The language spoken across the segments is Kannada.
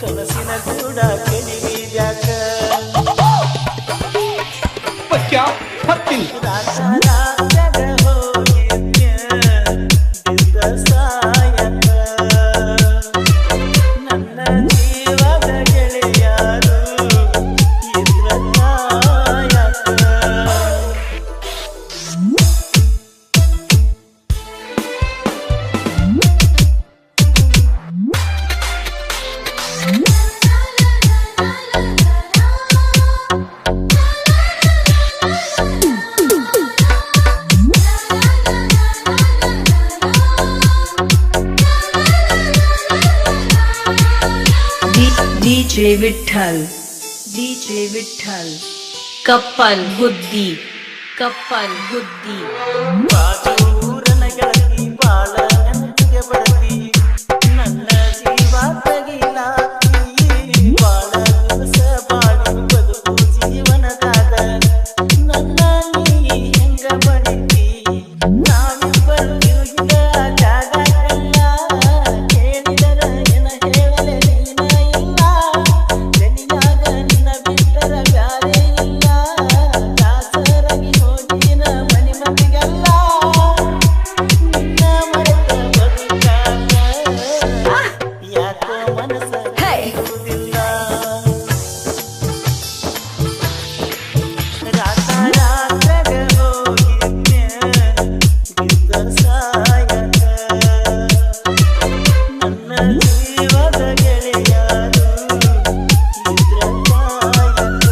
ಕನಸಿನ ಕೂಡ ಕೆಡಿವಿದ್ಯಾಕ क्या हत्ती ರಾತ್ಯಾಗ ಹೋಗಿದ್ಯ ಬಿದ್ದ ಸಾಯಕ ನನ್ನ ಜೀವದ ಗೆಳೆಯರು ಇದ್ರ ಕಾಯಕ DJ Vitthal DJ Vitthal couple बुद्धि ಬಾಜೂರನ ಗೆಳತಿ ಬಾಳ ನೆನಪಿಗೆ ಬಡತಿ ನನ್ನ ಜೀವ ತಗಿಲಾತಿ ಬಾಳ ದಿವಸ ಬಾಳಿ ಬದುಕು ಜೀವನದಾಗ ನನ್ನ ನೀ ಹೆಂಗ ಬಡಿತಿ ನಾವಿಬ್ಬರು ಇರುಗಿದ ಜಾಗಲ್ಲ ಕೇಳಿದರ ಏನ ಹೇಳಲೆ ನೀನ ಇಲ್ಲ ಜನಿಯಾಗ ನಿನ್ನ ಬಿಟ್ಟರ ಬ್ಯಾರೆ ಇಲ್ಲ ದಾಸರಾಗಿ ಹೋಗಿನ ಮನೆ ಮಂದಿಗೆಲ್ಲ ನಿನ್ನ ಮರೆತ ಬದುಕಾಗ ಯಾಕೋ ಮನಸ್ಸ ಇರುವುದಿಲ್ಲ ರಾತ್ಯಾಗ ಹೋಗಿದ್ಯ ಬಿದ್ದ ಸಾಯಕ ನನ್ನ ಜೀವದ ಗೆಳೆಯರು ಇದ್ರ ಕಾಯಕ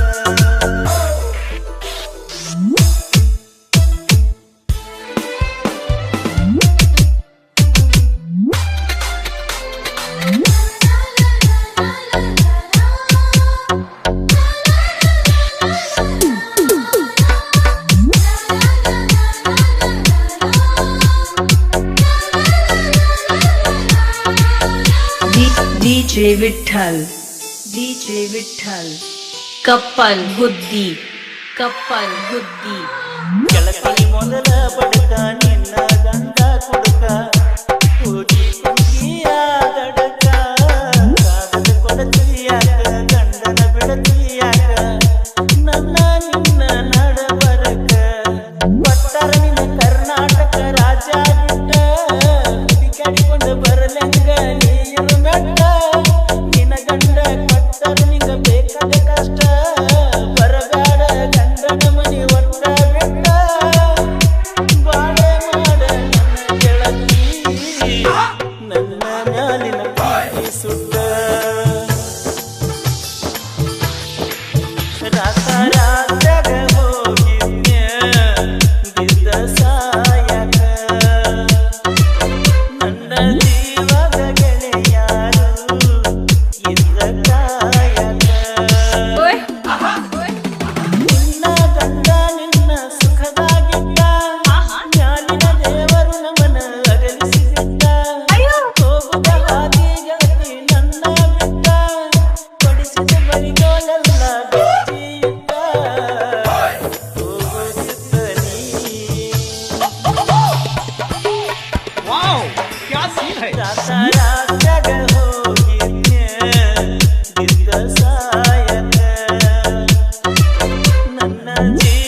DJ विठ्ठल कप्पल बुद्धि ಗೆಳತಿ ಮೊದಲ ಬಡಕ ನಿನ್ನ ಗಂಡ ಕುಡುಕ ಹೋಗಿ ಕುಂಗಿಯಾದಡಕ ಕಾದದ ಕೊಡತಿಯಾಕ ಗಂಡನ ಬಿಡತಿಯಾಕ ನನ್ನ ನಿನ್ನ ನಡಬರಕ ಕೊಟ್ಟರ ನಿನ್ನ ಕರ್ನಾಟಕ ರಾಜ್ಯ ಬಿಟ್ಟ ಹುಡುಕಾಡಿಕೊಂಡು ಬರಲೆಂಗ ನೀರು ಮೆಟ್ಟ ನಿನ್ನ ಗಂಡ ಕೊಟ್ಟರ ನಿಂಗ ಬೇಕಾದ ಕಷ್ಟ ಬರಗಾಡ ಗಂಡನ ಮನಿ ಒಟ್ಟ ಬಿಟ್ಟ ಬಾಳೆ ಮಾಡ ನನ್ನ ಗೆಳತಿ ನನ್ನ ಮ್ಯಾಲಿನ ಪ್ರೀತಿ ಸುಟ್ಟ ರಾತ್ಯಾಗ ಹೋಗಿದ್ಯ ಬಿದ್ದ ಸಾಯಕ ನನ್ನ ಜೀವದ ಗೆಳೆಯರು ಇದ್ರ ಕಾಯಕ ನಿನ್ನ ಗಂಡ ನಿನ್ನ ಸುಖದಾಗಿದ್ದ ಮ್ಯಾಲಿನ ದೇವರು ನಮ್ಮನ ಅಗಲಿಸಿದ್ದ ಹೋಗುದ ಹಾದಿ ಗೆಳತಿ ನನ್ನ ಬಿಟ್ಟ ಕೊಡಿಸಿದ ಬರಿಗೋಲೆಲ್ಲ ಬೆಚ್ಚಿದ್ದ ಹೋಗುತ್ತಿದ್ದ ನೀ वाओ क्या सीन है ರಾತ್ಯಾಗ ಹೋಗಿದ್ಯ ಬಿದ್ದ ಸಾಯಕ ನನ್ನ ಜೀವ